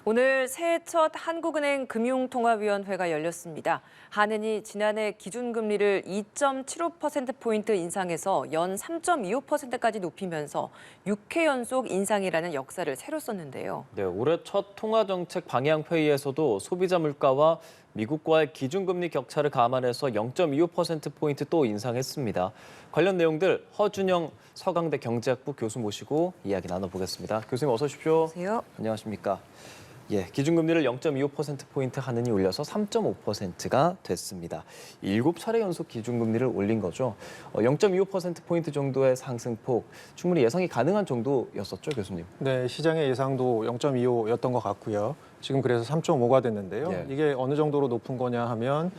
오늘 새해 첫 한국은행 금융통화위원회가 열렸습니다. 한은이 지난해 기준금리를 2.75%포인트 인상해서 연 3.25%까지 높이면서 6회 연속 인상이라는 역사를 새로 썼는데요. 네, 올해 첫 통화정책 방향회의에서도 소비자 물가와 미국과의 기준금리 격차를 감안해서 0.25%포인트 또 인상했습니다. 관련 내용들 허준영 서강대 경제학부 교수 모시고 이야기 나눠보겠습니다. 교수님 어서 오십시오. 안녕하세요. 안녕하십니까. 예, 기준금리를 0.25%포인트 한은이 올려서 3.5%가 됐습니다. 7차례 연속 기준금리를 올린 거죠. 0.25%포인트 정도의 상승폭, 충분히 예상이 가능한 정도였었죠, 교수님? 네, 시장의 예상도 0.25였던 것 같고요. 지금 그래서 3.5가 됐는데요. 예. 이게 어느 정도로 높은 거냐 하면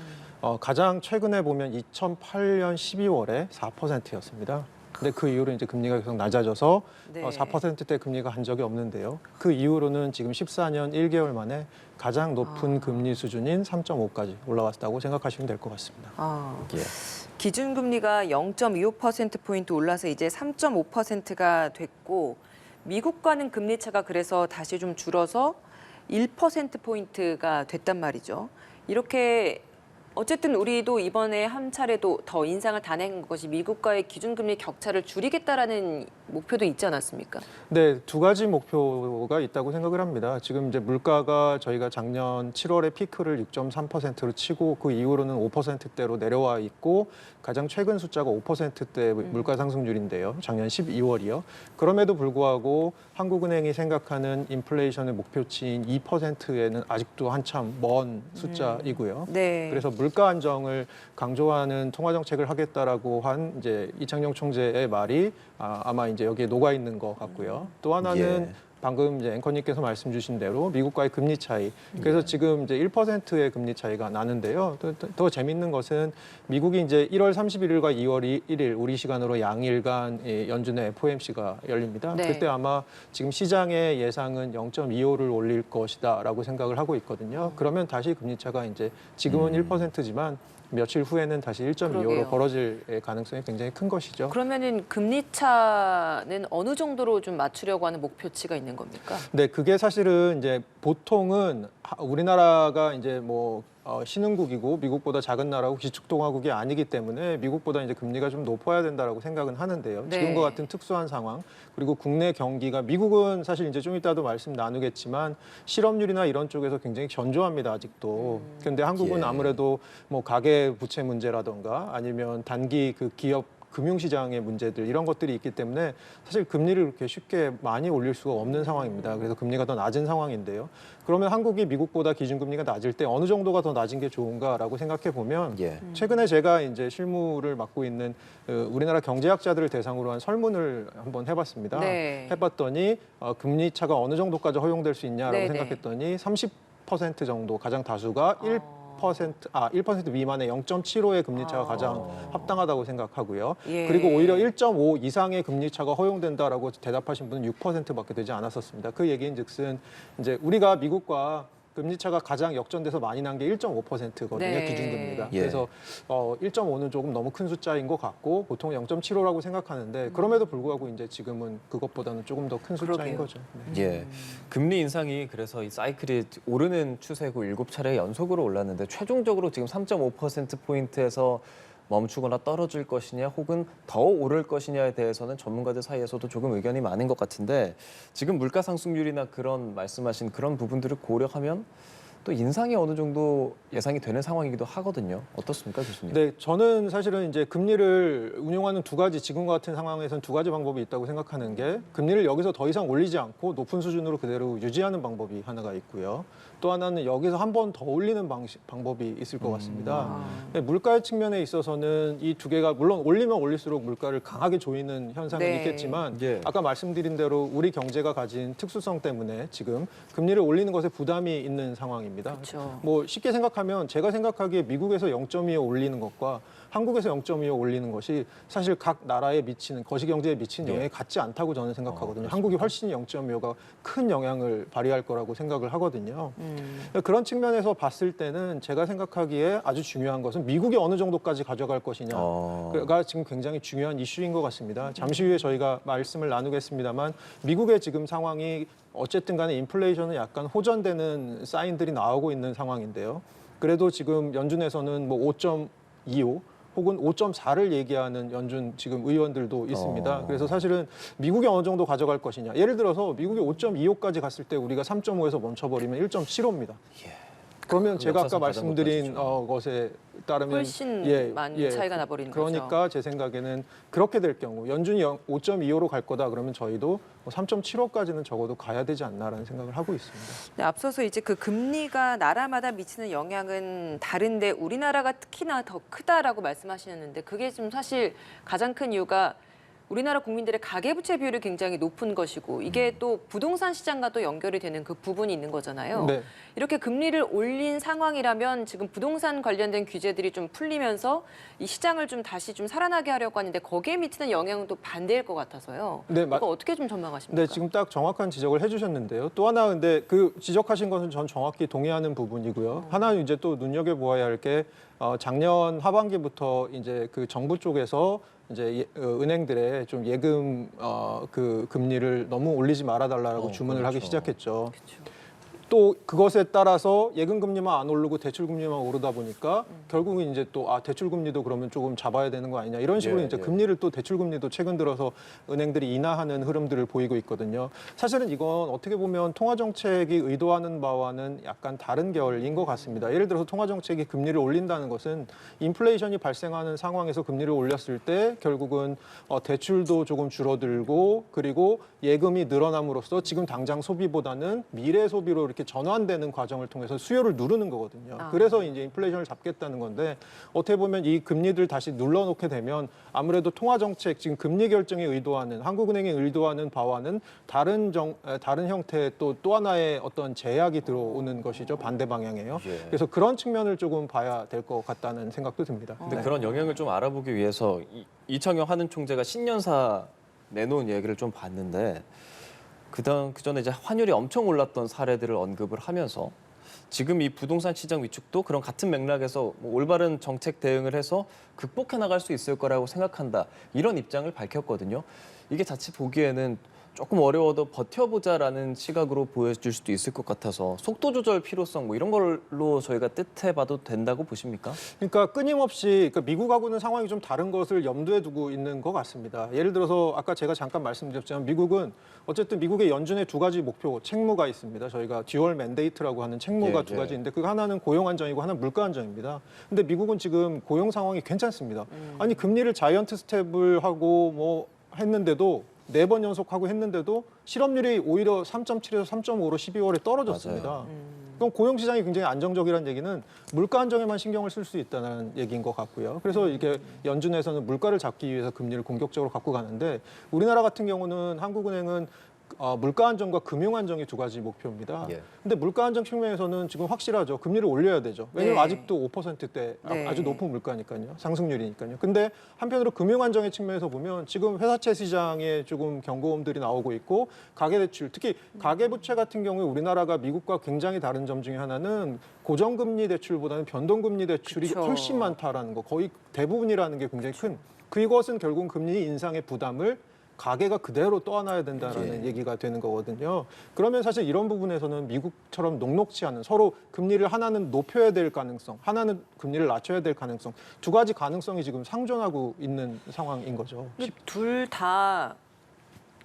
가장 최근에 보면 2008년 12월에 4%였습니다. 근데 그 이후로 이제 금리가 계속 낮아져서 네. 4%대 금리가 한 적이 없는데요. 그 이후로는 지금 14년 1개월 만에 가장 높은 금리 수준인 3.5까지 올라왔다고 생각하시면 될 것 같습니다. 예. 기준금리가 0.25%포인트 올라서 이제 3.5%가 됐고 미국과는 금리 차가 그래서 다시 좀 줄어서 1%포인트가 됐단 말이죠. 이렇게 어쨌든 우리도 이번에 한 차례도 더 인상을 다 낸 것이 미국과의 기준금리 격차를 줄이겠다라는 목표도 있지 않았습니까? 네, 두 가지 목표가 있다고 생각을 합니다. 지금 이제 물가가 저희가 작년 7월에 피크를 6.3%로 치고 그 이후로는 5%대로 내려와 있고 가장 최근 숫자가 5%대 물가 상승률인데요. 작년 12월이요. 그럼에도 불구하고 한국은행이 생각하는 인플레이션의 목표치인 2%에는 아직도 한참 먼 숫자이고요. 네. 그래서 물가 안정을 강조하는 통화 정책을 하겠다라고 한 이제 이창용 총재의 말이 아마 이제 여기에 녹아 있는 것 같고요. 또 하나는 예. 방금 이제 앵커님께서 말씀 주신 대로 미국과의 금리 차이. 그래서 지금 이제 1%의 금리 차이가 나는데요. 더 재밌는 것은 미국이 이제 1월 31일과 2월 1일 우리 시간으로 양일간 연준의 FOMC가 열립니다. 네. 그때 아마 지금 시장의 예상은 0.25를 올릴 것이다라고 생각을 하고 있거든요. 그러면 다시 금리 차가 이제 지금은 1%지만 며칠 후에는 다시 1.25로 그러게요. 벌어질 가능성이 굉장히 큰 것이죠. 그러면은 금리 차는 어느 정도로 좀 맞추려고 하는 목표치가 있는 겁니까? 네, 그게 사실은 이제 보통은 우리나라가 이제 뭐 신흥국이고 미국보다 작은 나라고 기축통화국이 아니기 때문에 미국보다 이제 금리가 좀 높아야 된다라고 생각은 하는데요. 네. 지금과 같은 특수한 상황 그리고 국내 경기가 미국은 사실 이제 좀 이따도 말씀 나누겠지만 실업률이나 이런 쪽에서 굉장히 견조합니다 아직도. 그런데 한국은 예. 아무래도 뭐 가계 부채 문제라던가 아니면 단기 그 기업 금융시장의 문제들 이런 것들이 있기 때문에 사실 금리를 그렇게 쉽게 많이 올릴 수가 없는 상황입니다. 그래서 금리가 더 낮은 상황인데요. 그러면 한국이 미국보다 기준금리가 낮을 때 어느 정도가 더 낮은 게 좋은가라고 생각해 보면 예. 최근에 제가 이제 실무를 맡고 있는 우리나라 경제학자들을 대상으로 한 설문을 한번 해봤습니다. 네. 해봤더니 금리 차가 어느 정도까지 허용될 수 있냐라고 네네. 생각했더니 30% 정도 가장 다수가 1% 미만의 0.75의 금리 차가 가장 합당하다고 생각하고요. 예. 그리고 오히려 1.5 이상의 금리 차가 허용된다라고 대답하신 분은 6%밖에 되지 않았었습니다. 그 얘기인즉슨 이제 우리가 미국과 금리 차가 가장 역전돼서 많이 난 게 1.5%거든요. 네. 기준금리가. 예. 그래서 1.5는 조금 너무 큰 숫자인 것 같고 보통 0.75라고 생각하는데 그럼에도 불구하고 이제 지금은 그것보다는 조금 더 큰 숫자인 그러게요. 거죠. 네. 예, 금리 인상이 그래서 이 사이클이 오르는 추세고 7차례 연속으로 올랐는데 최종적으로 지금 3.5%포인트에서 멈추거나 떨어질 것이냐 혹은 더 오를 것이냐에 대해서는 전문가들 사이에서도 조금 의견이 많은 것 같은데 지금 물가 상승률이나 그런 말씀하신 그런 부분들을 고려하면 또 인상이 어느 정도 예상이 되는 상황이기도 하거든요. 어떻습니까, 교수님? 네, 저는 사실은 이제 금리를 운용하는 두 가지, 지금과 같은 상황에서는 두 가지 방법이 있다고 생각하는 게 금리를 여기서 더 이상 올리지 않고 높은 수준으로 그대로 유지하는 방법이 하나가 있고요. 또 하나는 여기서 한 번 더 올리는 방법이 있을 것 같습니다. 네, 물가의 측면에 있어서는 이 두 개가 물론 올리면 올릴수록 물가를 강하게 조이는 현상은 네. 있겠지만 예. 아까 말씀드린 대로 우리 경제가 가진 특수성 때문에 지금 금리를 올리는 것에 부담이 있는 상황입니다. 그렇죠. 뭐 쉽게 생각하면 제가 생각하기에 미국에서 0.25 올리는 것과 한국에서 0.25 올리는 것이 사실 각 나라에 미치는 거시경제에 미치는 네. 영향이 같지 않다고 저는 생각하거든요. 한국이 훨씬 0.25가 큰 영향을 발휘할 거라고 생각을 하거든요. 그런 측면에서 봤을 때는 제가 생각하기에 아주 중요한 것은 미국이 어느 정도까지 가져갈 것이냐가 지금 굉장히 중요한 이슈인 것 같습니다. 잠시 후에 저희가 말씀을 나누겠습니다만 미국의 지금 상황이 어쨌든 간에 인플레이션은 약간 호전되는 사인들이 나오고 있는 상황인데요. 그래도 지금 연준에서는 뭐 5.25 혹은 5.4를 얘기하는 연준 지금 의원들도 있습니다. 그래서 사실은 미국이 어느 정도 가져갈 것이냐. 예를 들어서 미국이 5.25까지 갔을 때 우리가 3.5에서 멈춰버리면 1.75입니다. 그러면 제가 아까 역사상 가장 말씀드린 높아지죠. 것에 따르면 훨씬 많은 차이가 나버리는 거죠. 그러니까 제 생각에는 그렇게 될 경우 연준이 5.25로 갈 거다 그러면 저희도 3.75까지는 적어도 가야 되지 않나라는 생각을 하고 있습니다. 네, 앞서서 이제 그 금리가 나라마다 미치는 영향은 다른데 우리나라가 특히나 더 크다라고 말씀하시는데 그게 좀 사실 가장 큰 이유가 우리나라 국민들의 가계부채 비율이 굉장히 높은 것이고 이게 또 부동산 시장과 또 연결이 되는 그 부분이 있는 거잖아요. 네. 이렇게 금리를 올린 상황이라면 지금 부동산 관련된 규제들이 좀 풀리면서 이 시장을 좀 다시 좀 살아나게 하려고 하는데 거기에 미치는 영향은 또 반대일 것 같아서요. 네, 이거 어떻게 좀 전망하십니까? 네, 지금 딱 정확한 지적을 해주셨는데요. 또 하나 근데 그 지적하신 것은 전 정확히 동의하는 부분이고요. 하나는 이제 또 눈여겨보아야 할 게 작년 하반기부터 이제 그 정부 쪽에서 이제 은행들의 좀 예금 그 금리를 너무 올리지 말아달라고 주문을 하기 그렇죠. 시작했죠. 그렇죠. 또 그것에 따라서 예금 금리만 안 오르고 대출 금리만 오르다 보니까 결국은 이제 또 대출 금리도 그러면 조금 잡아야 되는 거 아니냐 이런 식으로 예, 이제 예. 금리를 또 대출 금리도 최근 들어서 은행들이 인하하는 흐름들을 보이고 있거든요. 사실은 이건 어떻게 보면 통화 정책이 의도하는 바와는 약간 다른 결인 것 같습니다. 예를 들어서 통화 정책이 금리를 올린다는 것은 인플레이션이 발생하는 상황에서 금리를 올렸을 때 결국은 대출도 조금 줄어들고 그리고 예금이 늘어남으로써 지금 당장 소비보다는 미래 소비로 이렇게 전환되는 과정을 통해서 수요를 누르는 거거든요. 그래서 이제 인플레이션을 잡겠다는 건데 어떻게 보면 이 금리들 다시 눌러놓게 되면 아무래도 통화 정책 지금 금리 결정에 의도하는 한국은행이 의도하는 바와는 다른 형태의 또 하나의 어떤 제약이 들어오는 것이죠. 반대 방향이에요. 예. 그래서 그런 측면을 조금 봐야 될 것 같다는 생각도 듭니다. 근데 네. 그런 영향을 좀 알아보기 위해서 이창용 한은 총재가 신년사 내놓은 얘기를 좀 봤는데 그 전에 이제 환율이 엄청 올랐던 사례들을 언급을 하면서 지금 이 부동산 시장 위축도 그런 같은 맥락에서 뭐 올바른 정책 대응을 해서 극복해 나갈 수 있을 거라고 생각한다. 이런 입장을 밝혔거든요. 이게 자칫 보기에는 조금 어려워도 버텨보자라는 시각으로 보여질 수도 있을 것 같아서 속도 조절 필요성 뭐 이런 걸로 저희가 뜻해봐도 된다고 보십니까? 그러니까 끊임없이 그러니까 미국하고는 상황이 좀 다른 것을 염두에 두고 있는 것 같습니다. 예를 들어서 아까 제가 잠깐 말씀드렸지만 미국은 어쨌든 미국의 연준의 두 가지 목표 책무가 있습니다. 저희가 듀얼 맨데이트라고 하는 책무가 예, 두 예. 가지인데 그 하나는 고용 안정이고 하나는 물가 안정입니다. 근데 미국은 지금 고용 상황이 괜찮습니다. 아니 금리를 자이언트 스텝을 하고 뭐 했는데도 4번 연속하고 했는데도 실업률이 오히려 3.7에서 3.5로 12월에 떨어졌습니다. 그럼 고용 시장이 굉장히 안정적이라는 얘기는 물가 안정에만 신경을 쓸 수 있다는 얘기인 것 같고요. 그래서 이게 연준에서는 물가를 잡기 위해서 금리를 공격적으로 갖고 가는데 우리나라 같은 경우는 한국은행은 물가 안정과 금융 안정이 두 가지 목표입니다. 예. 근데 물가 안정 측면에서는 지금 확실하죠. 금리를 올려야 되죠. 왜냐하면 네. 아직도 5%대 네. 아주 높은 물가니까요. 상승률이니까요. 근데 한편으로 금융 안정의 측면에서 보면 지금 회사채 시장에 조금 경고음들이 나오고 있고 가계대출, 특히 가계부채 같은 경우에 우리나라가 미국과 굉장히 다른 점 중에 하나는 고정금리 대출보다는 변동금리 대출이 그쵸. 훨씬 많다라는 거, 거의 대부분이라는 게 굉장히 큰. 그것은 결국 금리 인상의 부담을 가계가 그대로 떠안아야 된다라는 예. 얘기가 되는 거거든요. 그러면 사실 이런 부분에서는 미국처럼 녹록치 않은 서로 금리를 하나는 높여야 될 가능성, 하나는 금리를 낮춰야 될 가능성 두 가지 가능성이 지금 상존하고 있는 상황인 거죠. 둘 다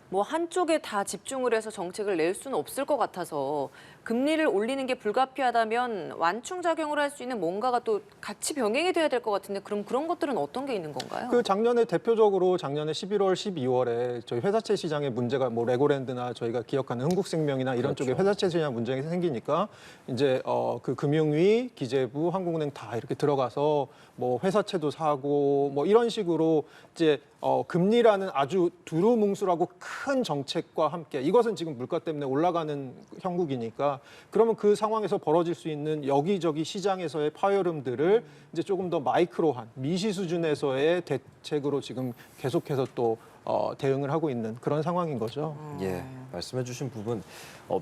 뭐 한쪽에 다 집중을 해서 정책을 낼 수는 없을 것 같아서 금리를 올리는 게 불가피하다면 완충 작용을 할 수 있는 뭔가가 또 같이 병행이 돼야 될 것 같은데 그럼 그런 것들은 어떤 게 있는 건가요? 그 작년에 대표적으로 작년에 11월, 12월에 저희 회사채 시장의 문제가 뭐 레고랜드나 저희가 기억하는 흥국생명이나 이런 그렇죠. 쪽에 회사채 시장 문제가 생기니까 이제 그 금융위, 기재부, 한국은행 다 이렇게 들어가서 뭐 회사채도 사고 뭐 이런 식으로 이제 금리라는 아주 두루뭉술하고 큰 정책과 함께 이것은 지금 물가 때문에 올라가는 형국이니까 그러면 그 상황에서 벌어질 수 있는 여기저기 시장에서의 파열음들을 이제 조금 더 마이크로한 미시 수준에서의 대책으로 지금 계속해서 또 대응을 하고 있는 그런 상황인 거죠. 예, 말씀해주신 부분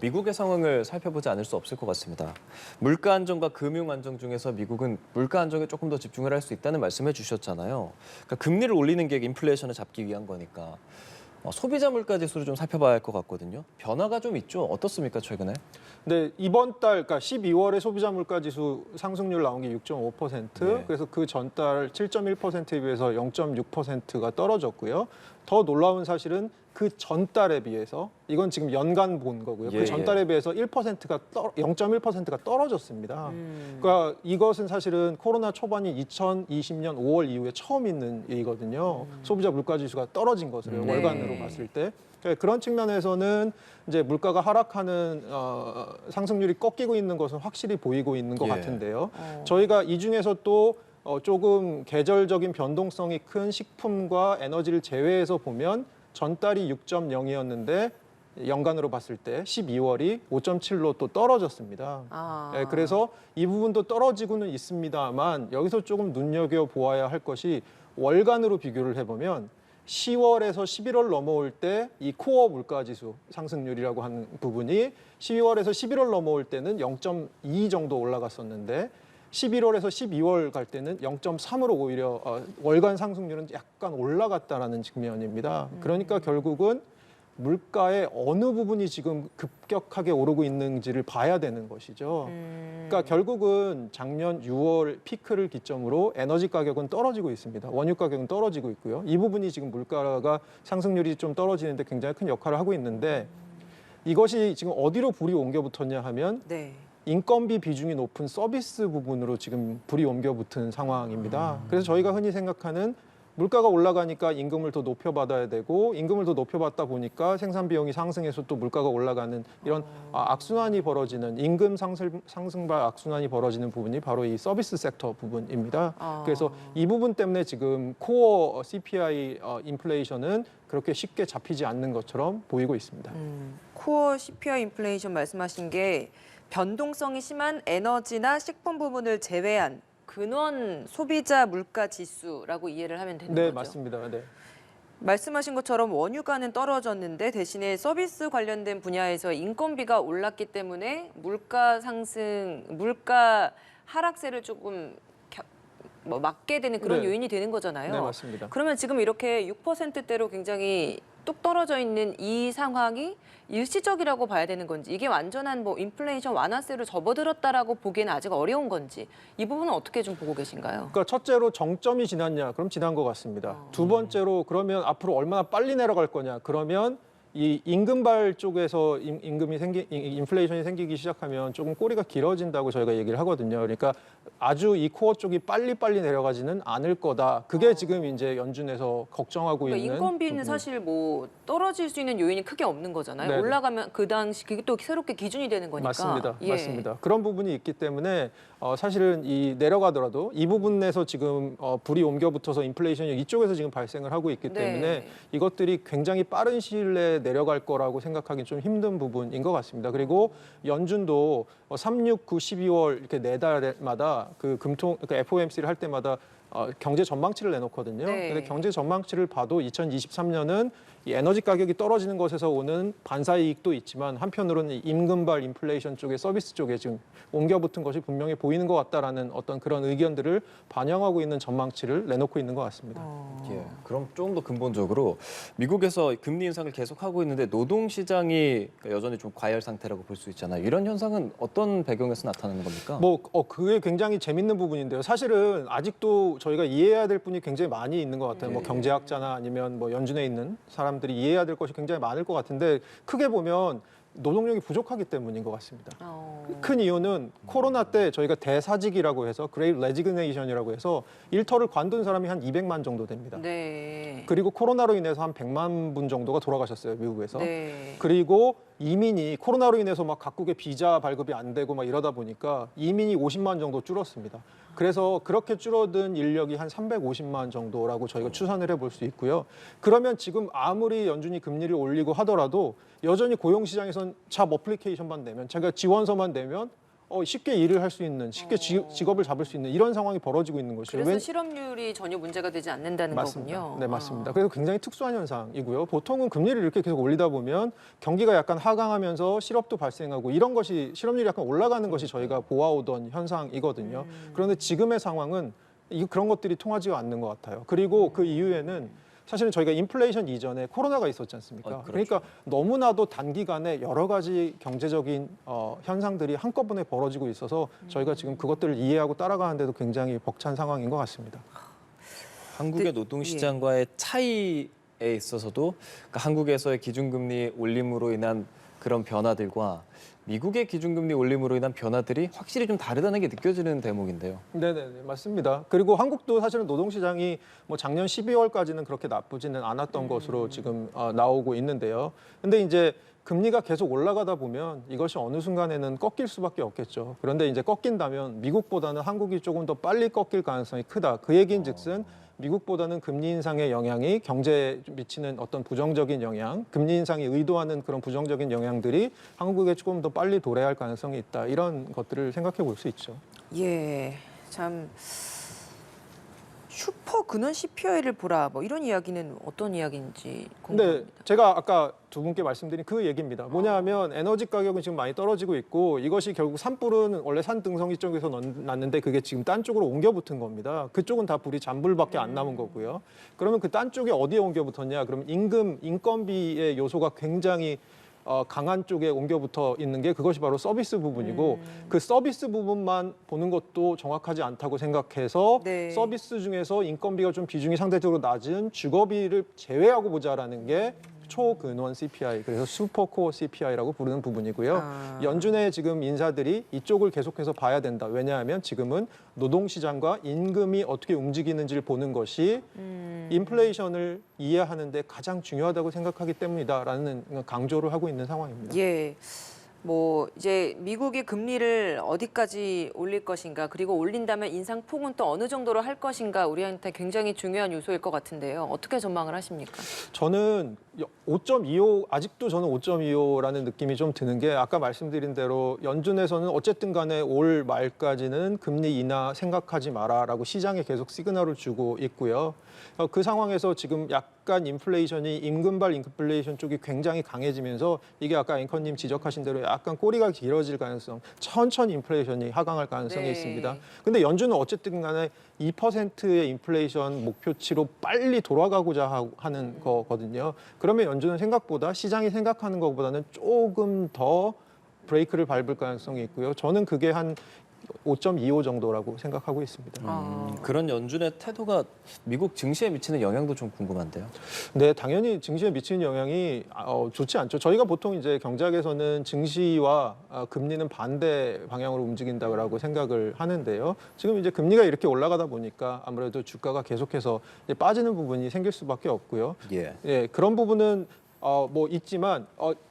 미국의 상황을 살펴보지 않을 수 없을 것 같습니다. 물가 안정과 금융 안정 중에서 미국은 물가 안정에 조금 더 집중을 할 수 있다는 말씀해 주셨잖아요. 그러니까 금리를 올리는 게 인플레이션을 잡기 위한 거니까 소비자 물가 지수를 좀 살펴봐야 할 것 같거든요. 변화가 좀 있죠. 어떻습니까, 최근에? 네, 이번 달, 그러니까 12월에 소비자 물가 지수 상승률 나온 게 6.5%, 네. 그래서 그 전달 7.1%에 비해서 0.6%가 떨어졌고요. 더 놀라운 사실은 그 전달에 비해서, 이건 지금 연간 본 거고요. 예, 그 전달에 비해서 0.1%가 떨어졌습니다. 그러니까 이것은 사실은 코로나 초반인 2020년 5월 이후에 처음 있는 일이거든요. 소비자 물가 지수가 떨어진 것을 네. 월간으로 봤을 때. 그런 측면에서는 이제 물가가 하락하는 상승률이 꺾이고 있는 것은 확실히 보이고 있는 것 예. 같은데요. 저희가 이 중에서 또 조금 계절적인 변동성이 큰 식품과 에너지를 제외해서 보면 전달이 6.0이었는데 연간으로 봤을 때 12월이 5.7로 또 떨어졌습니다. 아. 네, 그래서 이 부분도 떨어지고는 있습니다만 여기서 조금 눈여겨보아야 할 것이 월간으로 비교를 해보면 10월에서 11월 넘어올 때 이 코어 물가지수 상승률이라고 하는 부분이 12월에서 11월 넘어올 때는 0.2 정도 올라갔었는데 11월에서 12월 갈 때는 0.3으로 오히려 월간 상승률은 약간 올라갔다라는 측면입니다. 그러니까 결국은 물가의 어느 부분이 지금 급격하게 오르고 있는지를 봐야 되는 것이죠. 그러니까 결국은 작년 6월 피크를 기점으로 에너지 가격은 떨어지고 있습니다. 원유 가격은 떨어지고 있고요. 이 부분이 지금 물가가 상승률이 좀 떨어지는데 굉장히 큰 역할을 하고 있는데 이것이 지금 어디로 불이 옮겨 붙었냐 하면 네. 인건비 비중이 높은 서비스 부분으로 지금 불이 옮겨 붙은 상황입니다. 그래서 저희가 흔히 생각하는 물가가 올라가니까 임금을 더 높여받아야 되고 임금을 더 높여받다 보니까 생산 비용이 상승해서 또 물가가 올라가는 이런 악순환이 벌어지는 임금 상승과 악순환이 벌어지는 부분이 바로 이 서비스 섹터 부분입니다. 그래서 이 부분 때문에 지금 코어 CPI 인플레이션은 그렇게 쉽게 잡히지 않는 것처럼 보이고 있습니다. 코어 CPI 인플레이션 말씀하신 게 변동성이 심한 에너지나 식품 부분을 제외한 근원 소비자 물가 지수라고 이해를 하면 되는 네, 거죠. 맞습니다. 네. 말씀하신 것처럼 원유가는 떨어졌는데 대신에 서비스 관련된 분야에서 인건비가 올랐기 때문에 물가 상승, 물가 하락세를 조금 막게 되는 그런 네. 요인이 되는 거잖아요. 네, 맞습니다. 그러면 지금 이렇게 6%대로 굉장히 뚝 떨어져 있는 이 상황이 일시적이라고 봐야 되는 건지, 이게 완전한 뭐 인플레이션 완화세로 접어들었다라고 보기에는 아직 어려운 건지, 이 부분은 어떻게 좀 보고 계신가요? 그러니까 첫째로 정점이 지났냐? 그럼 지난 것 같습니다. 두 번째로 그러면 앞으로 얼마나 빨리 내려갈 거냐? 그러면 이 임금발 쪽에서 인플레이션이 생기기 시작하면 조금 꼬리가 길어진다고 저희가 얘기를 하거든요. 그러니까 아주 이 코어 쪽이 빨리 내려가지는 않을 거다. 그게 지금 이제 연준에서 걱정하고 그러니까 있는 인건비는 부분이. 사실 뭐 떨어질 수 있는 요인이 크게 없는 거잖아요. 네네. 올라가면 그 당시 그게 또 새롭게 기준이 되는 거니까. 맞습니다. 예. 맞습니다. 그런 부분이 있기 때문에 사실은 이 내려가더라도 이 부분에서 지금 불이 옮겨 붙어서 인플레이션이 이쪽에서 지금 발생을 하고 있기 네. 때문에 이것들이 굉장히 빠른 시일 내에 내려갈 거라고 생각하기 좀 힘든 부분인 것 같습니다. 그리고 연준도 3, 6, 9, 12월 이렇게 네 달마다 그 그러니까 FOMC를 할 때마다 경제 전망치를 내놓거든요. 네. 근데 경제 전망치를 봐도 2023년은 이 에너지 가격이 떨어지는 것에서 오는 반사 이익도 있지만 한편으로는 이 임금발 인플레이션 쪽에 서비스 쪽에 지금 옮겨 붙은 것이 분명히 보이는 것 같다라는 어떤 그런 의견들을 반영하고 있는 전망치를 내놓고 있는 것 같습니다. 예, 그럼 조금 더 근본적으로 미국에서 금리 인상을 계속하고 있는데 노동 시장이 여전히 좀 과열 상태라고 볼 수 있잖아요. 이런 현상은 어떤 배경에서 나타나는 겁니까? 그게 굉장히 재밌는 부분인데요. 사실은 아직도 저희가 이해해야 될 분이 굉장히 많이 있는 것 같아요. 뭐 경제학자나 아니면 뭐 연준에 있는 사람들이 이해해야 될 것이 굉장히 많을 것 같은데 크게 보면 노동력이 부족하기 때문인 것 같습니다. 큰 이유는 코로나 때 저희가 대사직이라고 해서 그레이트 레지그네이션이라고 해서 일터를 관둔 사람이 한 200만 정도 됩니다. 네. 그리고 코로나로 인해서 한 100만 분 정도가 돌아가셨어요, 미국에서. 네. 그리고 이민이 코로나로 인해서 막 각국의 비자 발급이 안 되고 막 이러다 보니까 이민이 50만 정도 줄었습니다. 그래서 그렇게 줄어든 인력이 한 350만 정도라고 저희가 추산을 해볼 수 있고요. 그러면 지금 아무리 연준이 금리를 올리고 하더라도 여전히 고용시장에선 잡 어플리케이션만 내면, 제가 지원서만 내면 쉽게 일을 할 수 있는, 쉽게 직업을 잡을 수 있는 이런 상황이 벌어지고 있는 것이죠. 그래서 실업률이 전혀 문제가 되지 않는다는 맞습니다. 거군요. 네, 맞습니다. 그래서 굉장히 특수한 현상이고요. 보통은 금리를 이렇게 계속 올리다 보면 경기가 약간 하강하면서 실업도 발생하고 이런 것이, 실업률이 약간 올라가는 것이 저희가 보아오던 현상이거든요. 그런데 지금의 상황은 그런 것들이 통하지가 않는 것 같아요. 그리고 그 이후에는 사실은 저희가 인플레이션 이전에 코로나가 있었지 않습니까? 그렇죠. 그러니까 너무나도 단기간에 여러 가지 경제적인 현상들이 한꺼번에 벌어지고 있어서 저희가 지금 그것들을 이해하고 따라가는데도 굉장히 벅찬 상황인 것 같습니다. 한국의 노동시장과의 차이에 있어서도 그러니까 한국에서의 기준금리 올림으로 인한 그런 변화들과 미국의 기준금리 올림으로 인한 변화들이 확실히 좀 다르다는 게 느껴지는 대목인데요. 네, 맞습니다. 그리고 한국도 사실은 노동시장이 뭐 작년 12월까지는 그렇게 나쁘지는 않았던 것으로 지금 나오고 있는데요. 근데 이제 금리가 계속 올라가다 보면 이것이 어느 순간에는 꺾일 수밖에 없겠죠. 그런데 이제 꺾인다면 미국보다는 한국이 조금 더 빨리 꺾일 가능성이 크다. 그 얘기인즉슨 미국보다는 금리 인상의 영향이 경제에 미치는 어떤 부정적인 영향, 금리 인상이 의도하는 그런 부정적인 영향들이 한국에 조금 더 빨리 도래할 가능성이 있다. 이런 것들을 생각해 볼 수 있죠. 예, 참 슈퍼 근원 CPI를 보라 뭐 이런 이야기는 어떤 이야기인지 근데 궁금합니다. 제가 아까 두 분께 말씀드린 그 얘기입니다. 뭐냐하면 에너지 가격은 지금 많이 떨어지고 있고 이것이 결국 산불은 원래 산등성이 쪽에서 났는데 그게 지금 딴 쪽으로 옮겨 붙은 겁니다. 그쪽은 다 불이 잔불밖에 안 남은 거고요. 그러면 그 딴 쪽에 어디에 옮겨 붙었냐? 그러면 인건비의 요소가 굉장히 강한 쪽에 옮겨 붙어 있는 게 그것이 바로 서비스 부분이고 그 서비스 부분만 보는 것도 정확하지 않다고 생각해서 네. 서비스 중에서 인건비가 좀 비중이 상대적으로 낮은 주거비를 제외하고 보자라는 게 초근원 CPI, 그래서 슈퍼코어 CPI라고 부르는 부분이고요. 연준의 지금 인사들이 이쪽을 계속해서 봐야 된다. 왜냐하면 지금은 노동시장과 임금이 어떻게 움직이는지를 보는 것이 인플레이션을 이해하는 데 가장 중요하다고 생각하기 때문이다라는 강조를 하고 있는 상황입니다. 예. 뭐 이제 미국이 금리를 어디까지 올릴 것인가, 그리고 올린다면 인상폭은 또 어느 정도로 할 것인가 우리한테 굉장히 중요한 요소일 것 같은데요. 어떻게 전망을 하십니까? 저는 5.25 아직도 저는 5.25라는 느낌이 좀 드는 게 아까 말씀드린 대로 연준에서는 어쨌든 간에 올 말까지는 금리 인하 생각하지 마라라고 시장에 계속 시그널을 주고 있고요. 그 상황에서 지금 약간 인플레이션이 임금발 인플레이션 쪽이 굉장히 강해지면서 이게 아까 앵커님 지적하신 대로 약간 꼬리가 길어질 가능성, 천천히 인플레이션이 하강할 가능성이 네. 있습니다. 근데 연준은 어쨌든 간에 2%의 인플레이션 목표치로 빨리 돌아가고자 하는 거거든요. 그러면 연준은 생각보다 시장이 생각하는 것보다는 조금 더 브레이크를 밟을 가능성이 있고요. 저는 그게 한 5.25 정도라고 생각하고 있습니다. 그런 연준의 태도가 미국 증시에 미치는 영향도 좀 궁금한데요. 네, 당연히 증시에 미치는 영향이 좋지 않죠. 저희가 보통 이제 경제학에서는 증시와 금리는 반대 방향으로 움직인다고 생각을 하는데요. 지금 이제 금리가 이렇게 올라가다 보니까 아무래도 주가가 계속해서 이제 빠지는 부분이 생길 수밖에 없고요. 예, 그런 부분은 뭐 있지만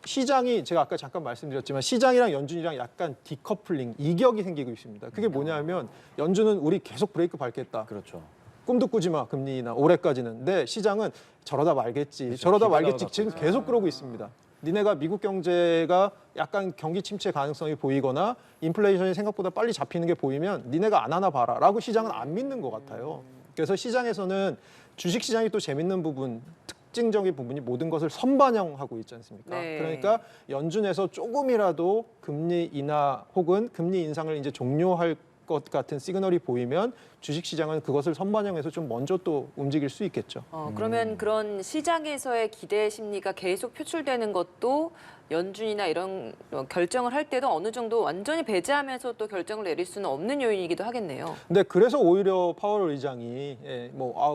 시장이 제가 아까 잠깐 말씀드렸지만 시장이랑 연준이랑 약간 디커플링, 이격이 생기고 있습니다. 그게 뭐냐면 연준은 우리 계속 브레이크 밟겠다. 그렇죠. 꿈도 꾸지 마, 금리나 올해까지는. 근데 시장은 저러다 말겠지. 그렇죠. 저러다 기대가 말겠지. 지금 갖고 계속 그러고 있습니다. 니네가 미국 경제가 약간 경기 침체 가능성이 보이거나 인플레이션이 생각보다 빨리 잡히는 게 보이면 니네가 안 하나 봐라 라고 시장은 안 믿는 것 같아요. 그래서 시장에서는 주식시장이 또 재밌는 부분, 특징적인 부분이 모든 것을 선반영하고 있지 않습니까? 네. 그러니까 연준에서 조금이라도 금리 인하 혹은 금리 인상을 이제 종료할 것 같은 시그널이 보이면 주식시장은 그것을 선반영해서 좀 먼저 또 움직일 수 있겠죠. 그러면 그런 시장에서의 기대 심리가 계속 표출되는 것도 연준이나 이런 결정을 할 때도 어느 정도 완전히 배제하면서 또 결정을 내릴 수는 없는 요인이기도 하겠네요. 근데 그래서 오히려 파월 의장이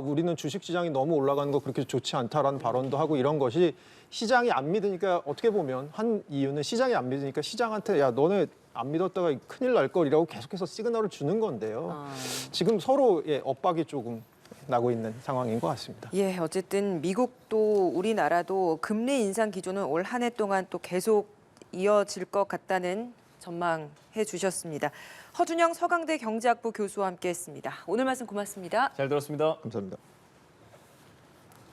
우리는 주식시장이 너무 올라가는 거 그렇게 좋지 않다라는 발언도 하고 이런 것이 시장이 안 믿으니까 어떻게 보면 한 이유는 시장이 안 믿으니까 시장한테 야 너네 안 믿었다가 큰일 날 거리라고 계속해서 시그널을 주는 건데요. 지금 서로 엇박이 조금 나고 있는 상황인 것 같습니다. 예, 어쨌든 미국도 우리나라도 금리 인상 기조는 올 한 해 동안 또 계속 이어질 것 같다는 전망해 주셨습니다. 허준영 서강대 경제학부 교수와 함께했습니다. 오늘 말씀 고맙습니다. 잘 들었습니다. 감사합니다.